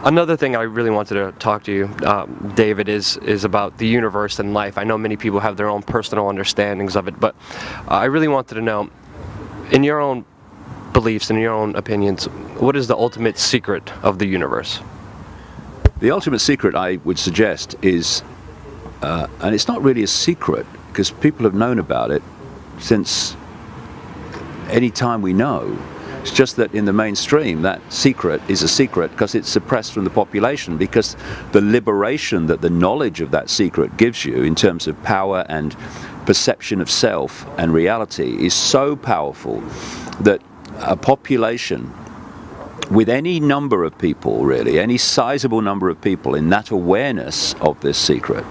Another thing I really wanted to talk to you, David, is about the universe and life. I know many people have their own personal understandings of it, but I really wanted to know, in your own beliefs and your own opinions, what is the ultimate secret of the universe? The ultimate secret, I would suggest, is, and it's not really a secret, because people have known about it since any time we know. It's just that in the mainstream, that secret is a secret because it's suppressed from the population, because the liberation that the knowledge of that secret gives you in terms of power and perception of self and reality is so powerful that a population with any number of people, really, any sizable number of people in that awareness of this secret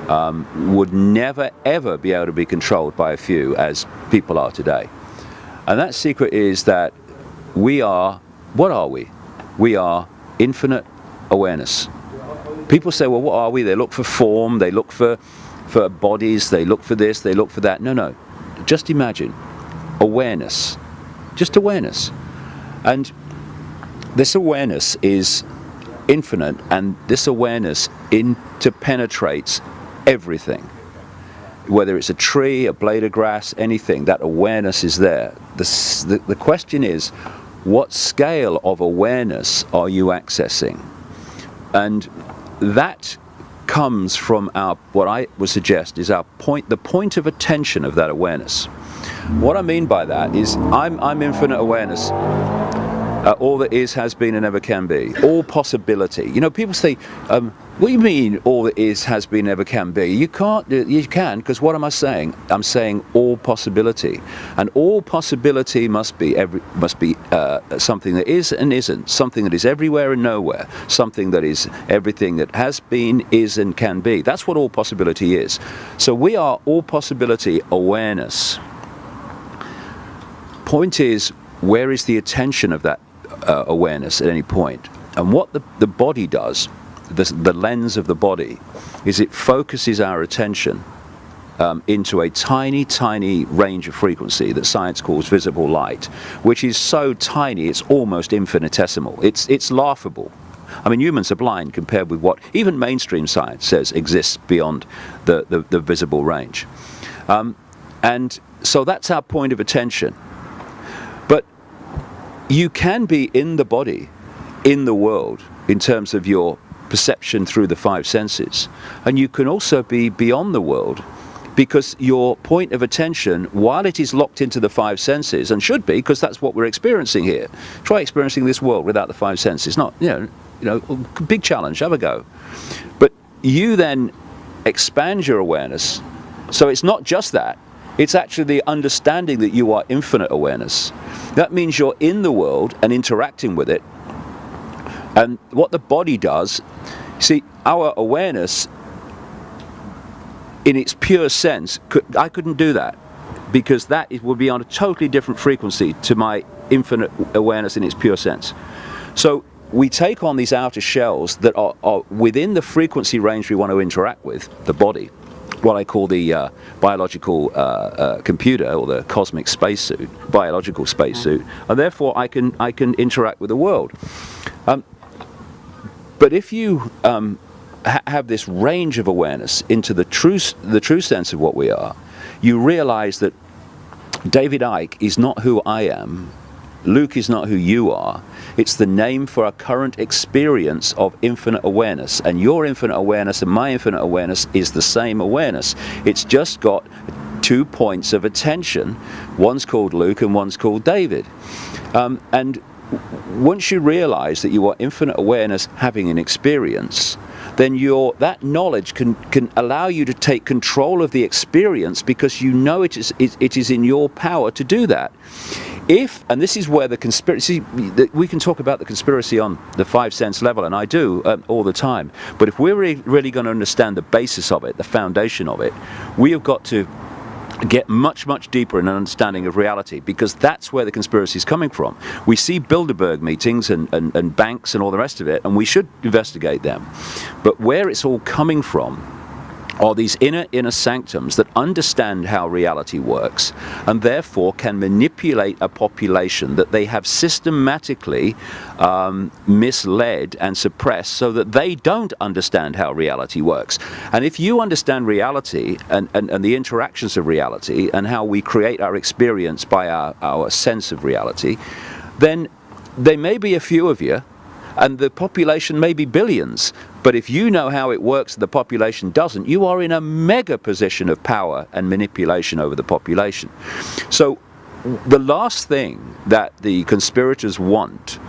would never ever be able to be controlled by a few as people are today. And that secret is that we are, what are we? We are infinite awareness. People say, well, what are we? They look for form, they look for bodies, they look for this, they look for that. No. Just imagine awareness. Just awareness. And this awareness is infinite, and this awareness interpenetrates everything. Whether it's a tree, a blade of grass, anything, that awareness is there. The question is, what scale of awareness are you accessing? And that comes from our, what I would suggest is our point, the point of attention of that awareness. What I mean by that is I'm infinite awareness. All that is, has been, and ever can be. All possibility. You know, people say, what do you mean all that is, has been, ever can be? You can't, you can, because what am I saying? I'm saying all possibility. And all possibility must be something that is and isn't, something that is everywhere and nowhere, something that is everything that has been, is, and can be. That's what all possibility is. So we are all possibility awareness. Point is, where is the attention of that awareness at any point? And what the body does, the lens of the body, is it focuses our attention into a tiny range of frequency that science calls visible light, which is so tiny it's almost infinitesimal. It's laughable. I mean, humans are blind compared with what even mainstream science says exists beyond the visible range. And so that's our point of attention. But you can be in the body, in the world, in terms of your perception through the five senses. And you can also be beyond the world, because your point of attention, while it is locked into the five senses, and should be, because that's what we're experiencing here. Try experiencing this world without the five senses. Not, you know, big challenge, have a go. But you then expand your awareness. So it's not just that. It's actually the understanding that you are infinite awareness. That means you're in the world and interacting with it. And what the body does, see, our awareness, in its pure sense, I couldn't do that, because that would be on a totally different frequency to my infinite awareness in its pure sense. So we take on these outer shells that are within the frequency range we want to interact with, the body, what I call the biological computer, or the cosmic spacesuit, biological spacesuit, and therefore I can interact with the world. But if you have this range of awareness into the true sense of what we are, you realize that David Icke is not who I am. Luke is not who you are. It's the name for a current experience of infinite awareness. And your infinite awareness and my infinite awareness is the same awareness. It's just got 2 points of attention. One's called Luke and one's called David. And once you realize that you are infinite awareness having an experience, then that knowledge can allow you to take control of the experience, because you know it is in your power to do that. And this is where the conspiracy, we can talk about the conspiracy on the five sense level, and I do all the time, but if we're really going to understand the basis of it, the foundation of it, we have got to get much deeper in an understanding of reality, because that's where the conspiracy is coming from. We see Bilderberg meetings and banks and all the rest of it, and we should investigate them. But where it's all coming from are these inner sanctums that understand how reality works and therefore can manipulate a population that they have systematically misled and suppressed so that they don't understand how reality works. And if you understand reality and the interactions of reality and how we create our experience by our sense of reality, then there may be a few of you and the population may be billions. But if you know how it works and the population doesn't, you are in a mega position of power and manipulation over the population. So the last thing that the conspirators want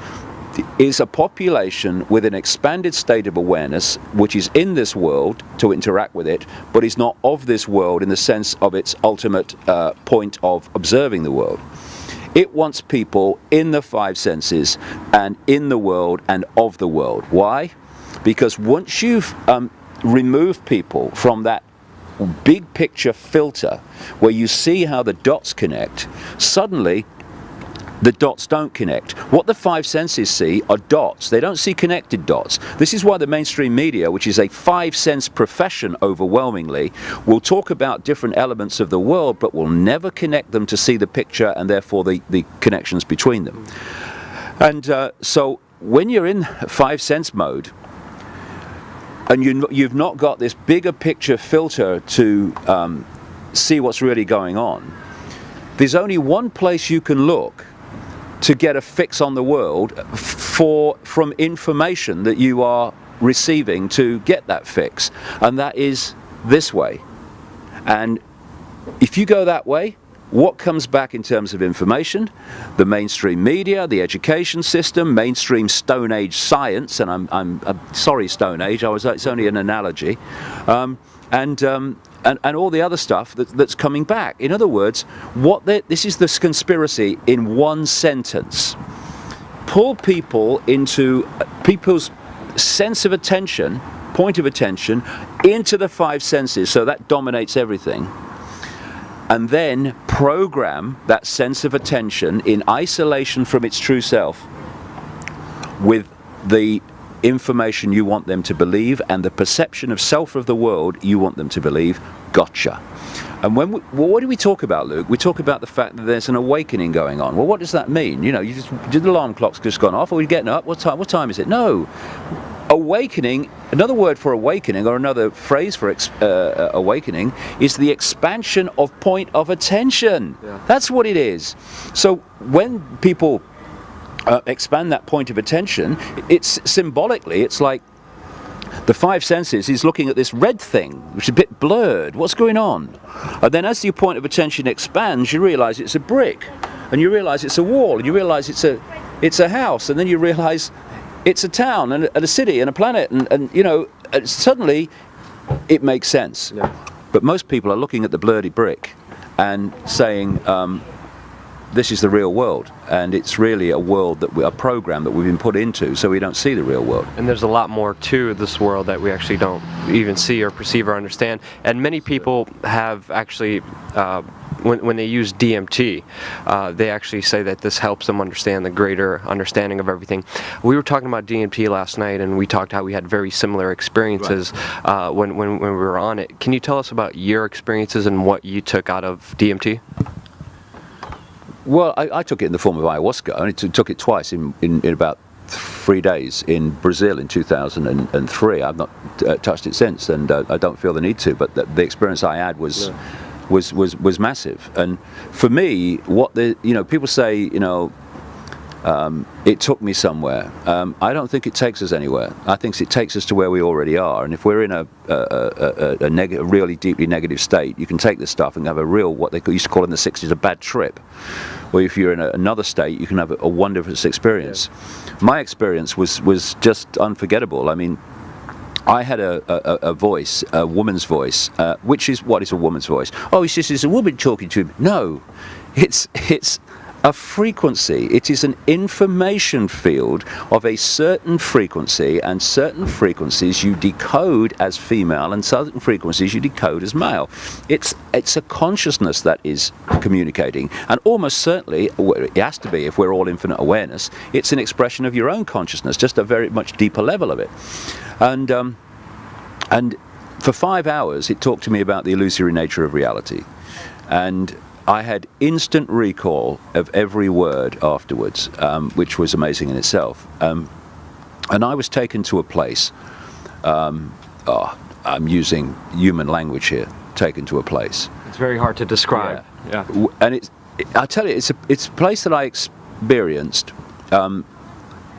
is a population with an expanded state of awareness which is in this world to interact with it, but is not of this world in the sense of its ultimate point of observing the world. It wants people in the five senses and in the world and of the world. Why? Because once you've removed people from that big picture filter where you see how the dots connect, suddenly the dots don't connect. What the five senses see are dots. They don't see connected dots. This is why the mainstream media, which is a five-sense profession overwhelmingly, will talk about different elements of the world but will never connect them to see the picture and therefore the connections between them. And so when you're in five-sense mode and you've not got this bigger picture filter to see what's really going on, there's only one place you can look to get a fix on the world from information that you are receiving to get that fix, and that is this way. And if you go that way, what comes back in terms of information? The mainstream media, the education system, mainstream Stone Age science, and I'm sorry Stone Age, it's only an analogy, and all the other stuff that's coming back. In other words, this is this conspiracy in one sentence. Pull people into people's sense of attention, point of attention, into the five senses, so that dominates everything. And then program that sense of attention in isolation from its true self with the information you want them to believe and the perception of self of the world you want them to believe. Gotcha. And what do we talk about, Luke? We talk about the fact that there's an awakening going on. Well, what does that mean? You know, the alarm clock's just gone off. Are we getting up? What time is it? No. Awakening, another word for awakening, or another phrase for awakening, is the expansion of point of attention. Yeah. That's what it is. So when people expand that point of attention, it's symbolically, it's like the five senses is looking at this red thing, which is a bit blurred. What's going on? And then as your point of attention expands, you realize it's a brick, and you realize it's a wall, and you realize it's a house, and then you realize it's a town and a city and a planet, and you know, suddenly it makes sense. Yeah. But most people are looking at the blurry brick and saying, this is the real world, and it's really a world a program that we've been put into, so we don't see the real world. And there's a lot more to this world that we actually don't even see or perceive or understand. And many people have actually, when they use DMT, they actually say that this helps them understand the greater understanding of everything. We were talking about DMT last night, and we talked how we had very similar experiences when we were on it. Can you tell us about your experiences and what you took out of DMT? Well, I took it in the form of ayahuasca. I took it twice in about 3 days in Brazil in 2003. I've not touched it since, and I don't feel the need to. But the experience I had was massive. And for me, people say, it took me somewhere. I don't think it takes us anywhere. I think it takes us to where we already are. And if we're in a really deeply negative state, you can take this stuff and have a real, what they used to call in the 60s, a bad trip. Or if you're in another state, you can have a wonderful experience. Yeah. My experience was just unforgettable. I mean, I had a voice, a woman's voice, which is, what is a woman's voice? Oh, it's just a woman talking to him. No, it's a frequency. It is an information field of a certain frequency, and certain frequencies you decode as female and certain frequencies you decode as male. It's a consciousness that is communicating, and almost certainly, it has to be if we're all infinite awareness, it's an expression of your own consciousness, just a very much deeper level of it. And for 5 hours, it talked to me about the illusory nature of reality. And I had instant recall of every word afterwards, which was amazing in itself. And I was taken to a place, I'm using human language here, taken to a place. It's very hard to describe. Yeah. And I tell you, it's a place that I experienced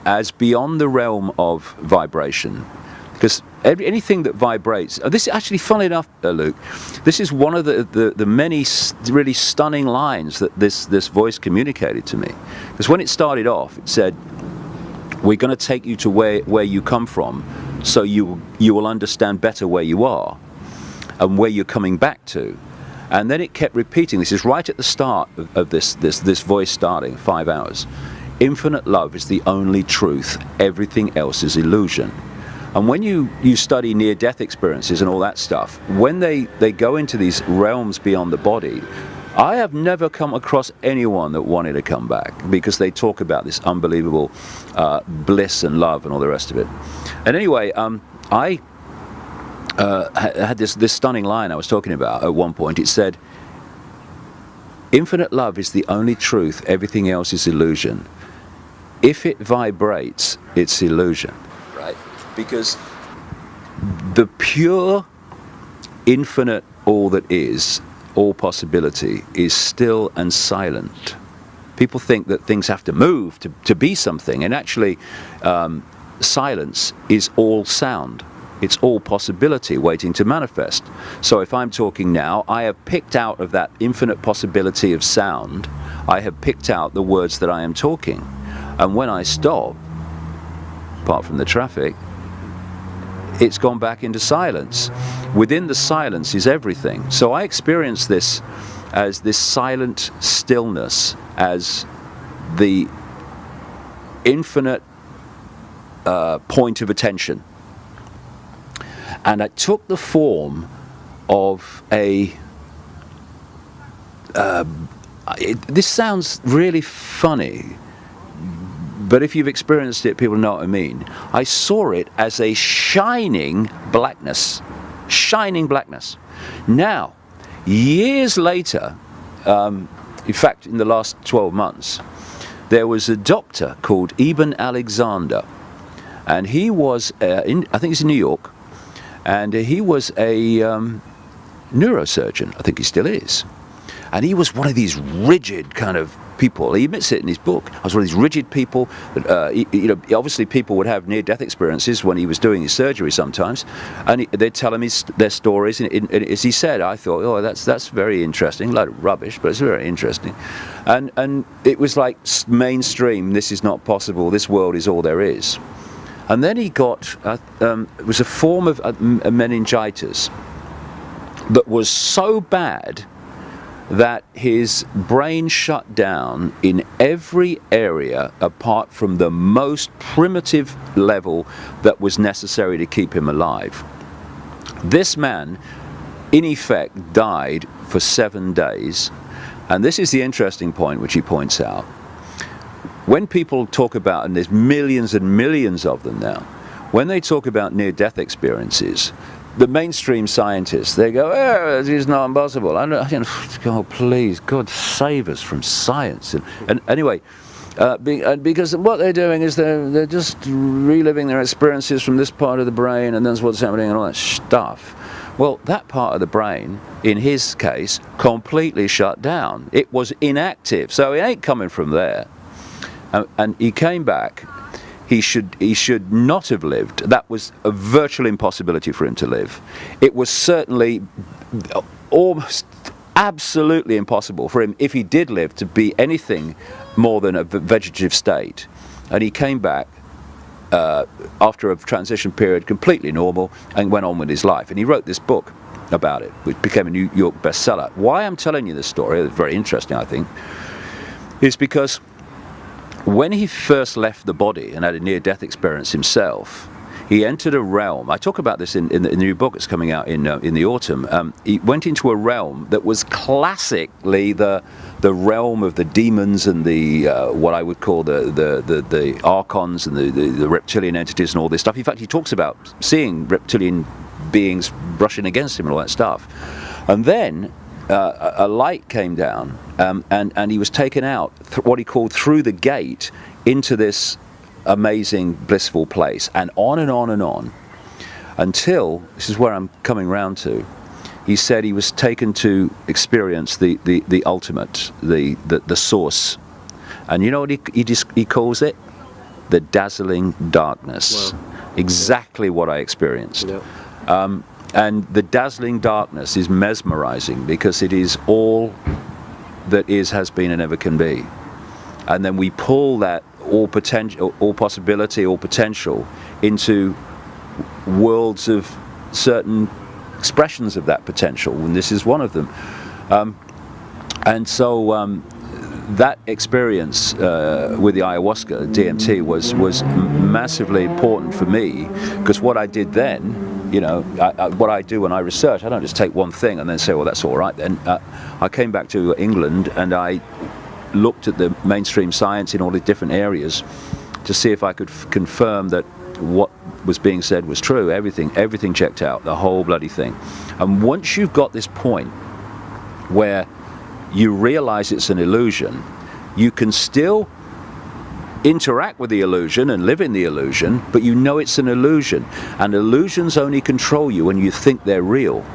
as beyond the realm of vibration. Because anything that vibrates, this is actually, funnily enough, Luke, this is one of the many really stunning lines that this voice communicated to me. Because when it started off, it said, we're going to take you to where you come from, so you will understand better where you are and where you're coming back to. And then it kept repeating, this is right at the start of this voice starting, 5 hours. Infinite love is the only truth, everything else is illusion. And when you study near-death experiences and all that stuff, when they go into these realms beyond the body, I have never come across anyone that wanted to come back, because they talk about this unbelievable bliss and love and all the rest of it. And anyway, I had this stunning line I was talking about at one point. It said, infinite love is the only truth, everything else is illusion. If it vibrates, it's illusion. Right? Because the pure, infinite, all that is, all possibility, is still and silent. People think that things have to move to be something, and actually silence is all sound. It's all possibility waiting to manifest. So if I'm talking now, I have picked out of that infinite possibility of sound, I have picked out the words that I am talking. And when I stop, apart from the traffic, it's gone back into silence. Within the silence is everything. So I experience this as this silent stillness, as the infinite point of attention. And it took the form of this sounds really funny, but if you've experienced it, people know what I mean. I saw it as a shining blackness. Shining blackness. Now, years later, in fact, in the last 12 months, there was a doctor called Ibn Alexander, and he was, I think he's in New York, and he was a neurosurgeon. I think he still is. And he was one of these rigid kind of people. He admits it in his book. I was one of these rigid people. Obviously people would have near-death experiences when he was doing his surgery sometimes, and they'd tell him their stories. And as he said, I thought, oh, that's very interesting. A lot of rubbish, but it's very interesting. And it was like mainstream. This is not possible. This world is all there is. And then he got it was a form of meningitis that was so bad that his brain shut down in every area apart from the most primitive level that was necessary to keep him alive. This man, in effect, died for 7 days. And this is the interesting point which he points out. When people talk about, and there's millions and millions of them now, when they talk about near-death experiences, the mainstream scientists, they go, oh, this is not impossible. Oh, please, God save us from science. And anyway, because what they're doing is they're just reliving their experiences from this part of the brain, and that's what's happening and all that stuff. Well, that part of the brain, in his case, completely shut down. It was inactive, so it ain't coming from there. And he came back. He should not have lived. That was a virtual impossibility for him to live. It was certainly almost absolutely impossible for him, if he did live, to be anything more than a vegetative state. And he came back after a transition period, completely normal, and went on with his life. And he wrote this book about it, which became a New York bestseller. Why I'm telling you this story, it's very interesting, I think, is because when he first left the body and had a near-death experience himself, he entered a realm. I talk about this in the new book that's coming out in the autumn. He went into a realm that was classically the realm of the demons and the what I would call the archons and the reptilian entities and all this stuff. In fact, he talks about seeing reptilian beings brushing against him and all that stuff. And then a light came down, and he was taken out, what he called through the gate, into this amazing, blissful place, and on and on and on, until, this is where I'm coming round to, he said he was taken to experience the ultimate, the source. And you know what he calls it? The dazzling darkness. Wow. Exactly what I experienced. Yep. And the dazzling darkness is mesmerizing, because it is all that is, has been, and ever can be. And then we pull that all potential, all possibility, all potential into worlds of certain expressions of that potential, and this is one of them. And so that experience with the ayahuasca, DMT, was massively important for me, because what I did then, you know, what I do when I research, I don't just take one thing and then say, well, that's all right then. I came back to England and I looked at the mainstream science in all the different areas to see if I could confirm that what was being said was true. Everything checked out, the whole bloody thing. And once you've got this point where you realize it's an illusion, you can still interact with the illusion and live in the illusion, but you know it's an illusion, and illusions only control you when you think they're real.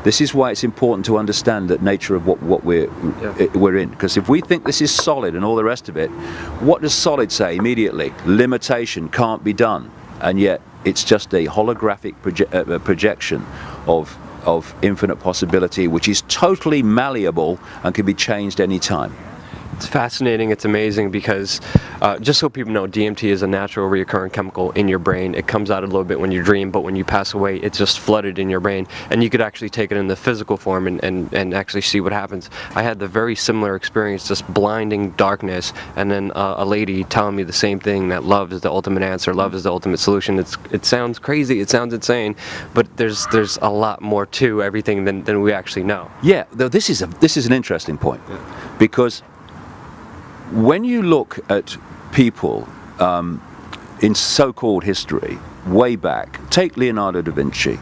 This is why it's important to understand the nature of what we're in, because if we think this is solid and all the rest of it, what does solid say immediately? Limitation, can't be done, and yet it's just a holographic projection of infinite possibility, which is totally malleable and can be changed any time. It's fascinating. It's amazing because, just so people know, DMT is a natural recurring chemical in your brain. It comes out a little bit when you dream, but when you pass away, it's just flooded in your brain. And you could actually take it in the physical form and actually see what happens. I had the very similar experience, just blinding darkness, and then a lady telling me the same thing, that love is the ultimate answer, love is the ultimate solution. It sounds crazy, it sounds insane, but there's a lot more to everything than we actually know. Yeah, though this is an interesting point, because when you look at people in so-called history, way back, take Leonardo da Vinci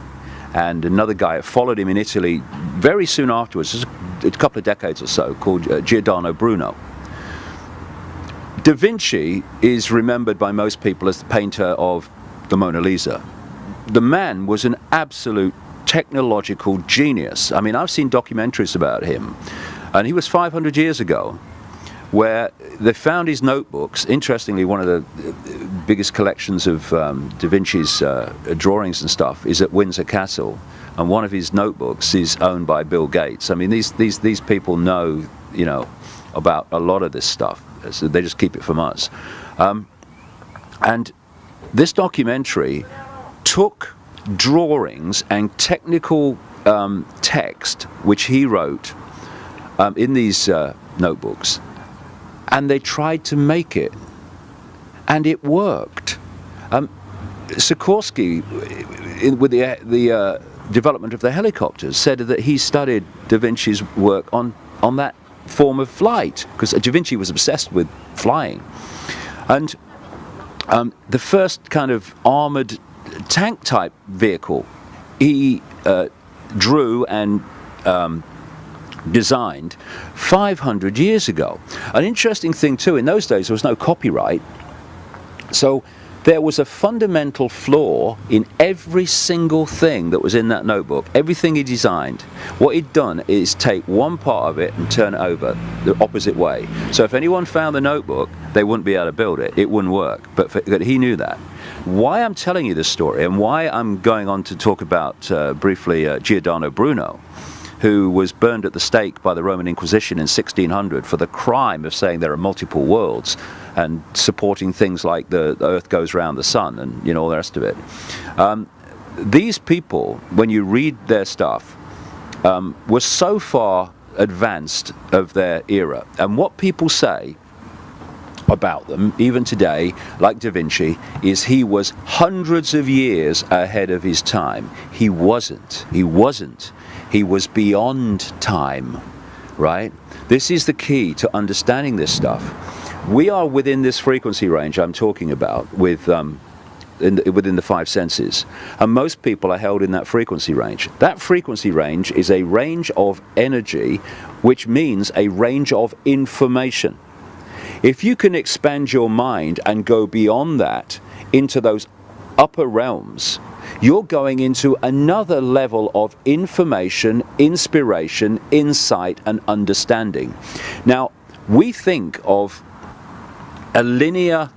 and another guy who followed him in Italy very soon afterwards, just a couple of decades or so, called Giordano Bruno. Da Vinci is remembered by most people as the painter of the Mona Lisa. The man was an absolute technological genius. I mean, I've seen documentaries about him, and he was 500 years ago, where they found his notebooks. Interestingly, one of the biggest collections of Da Vinci's drawings and stuff is at Windsor Castle, and one of his notebooks is owned by Bill Gates. I mean, these people know, you know, about a lot of this stuff. So they just keep it from us. And this documentary took drawings and technical text which he wrote in these notebooks, and they tried to make it, and it worked. Sikorsky, with the development of the helicopters, said that he studied Da Vinci's work on that form of flight, because Da Vinci was obsessed with flying. And the first kind of armored tank type vehicle he drew and designed 500 years ago. An interesting thing too, in those days there was no copyright, so there was a fundamental flaw in every single thing that was in that notebook. Everything he designed, what he'd done is take one part of it and turn it over the opposite way. So if anyone found the notebook, they wouldn't be able to build it. It wouldn't work. But he knew that. Why I'm telling you this story, and why I'm going on to talk about briefly Giordano Bruno, who was burned at the stake by the Roman Inquisition in 1600 for the crime of saying there are multiple worlds and supporting things like the earth goes round the sun and, you know, all the rest of it. These people, when you read their stuff, were so far advanced of their era. And what people say about them, even today, like Da Vinci, is he was hundreds of years ahead of his time. He wasn't. He was beyond time, right? This is the key to understanding this stuff. We are within this frequency range I'm talking about with within the five senses, and most people are held in that frequency range. That frequency range is a range of energy, which means a range of information. If you can expand your mind and go beyond that into those upper realms, you're going into another level of information, inspiration, insight, and understanding. Now, we think of a linear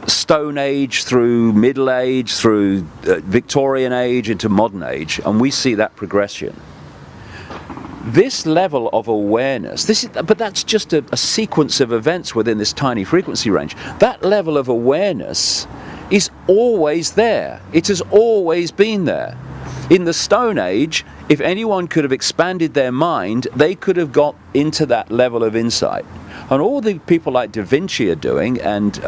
Stone Age through Middle Age, through Victorian Age into Modern Age, and we see that progression. This level of awareness, but that's just a sequence of events within this tiny frequency range. That level of awareness is always there. It has always been there. In the Stone Age, if anyone could have expanded their mind, they could have got into that level of insight. And all the people like Da Vinci are doing, and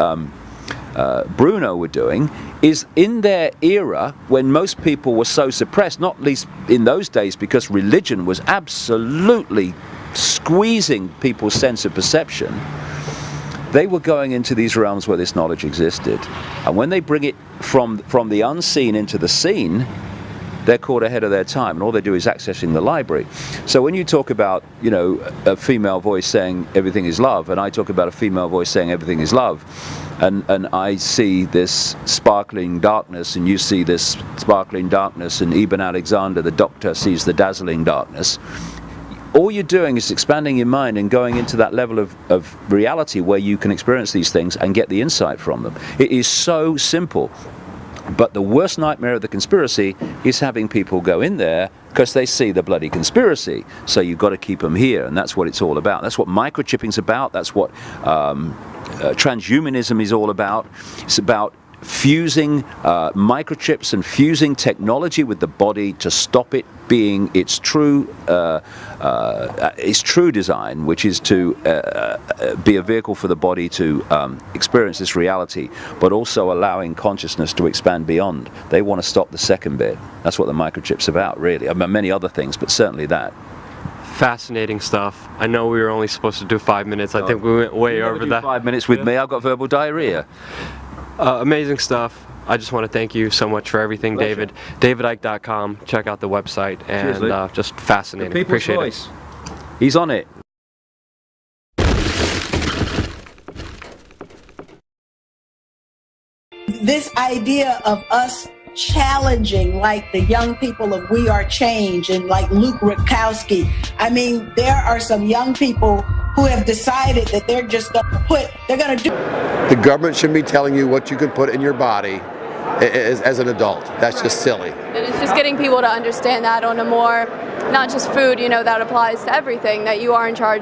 Bruno were doing, is in their era, when most people were so suppressed, not least in those days because religion was absolutely squeezing people's sense of perception, they were going into these realms where this knowledge existed. And when they bring it from the unseen into the seen, they're caught ahead of their time, and all they do is accessing the library. So when you talk about, a female voice saying everything is love, and I talk about a female voice saying everything is love, and I see this sparkling darkness, and you see this sparkling darkness, and Ibn Alexander, the doctor, sees the dazzling darkness, all you're doing is expanding your mind and going into that level of reality where you can experience these things and get the insight from them. It is so simple. But the worst nightmare of the conspiracy is having people go in there because they see the bloody conspiracy. So you've got to keep them here, and that's what it's all about. That's what microchipping's about. That's what transhumanism is all about. It's about fusing microchips and fusing technology with the body to stop it being its true design, which is to be a vehicle for the body to experience this reality, but also allowing consciousness to expand beyond. They want to stop the second bit. That's what the microchip's about, really. I mean, many other things, but certainly that. Fascinating stuff. I know we were only supposed to do 5 minutes. I think we went way over that. 5 minutes with me. I've got verbal diarrhea. Amazing stuff. I just want to thank you so much for everything, Pleasure. David. DavidIcke.com. Check out the website, and just fascinating. Appreciate choice. it. He's on it. This idea of us challenging, like the young people of We Are Change and like Luke Rutkowski. I mean, there are some young people who have decided that they're just going to do. The government shouldn't be telling you what you can put in your body as an adult. That's just silly. It's just getting people to understand that on a more, not just food, that applies to everything, that you are in charge.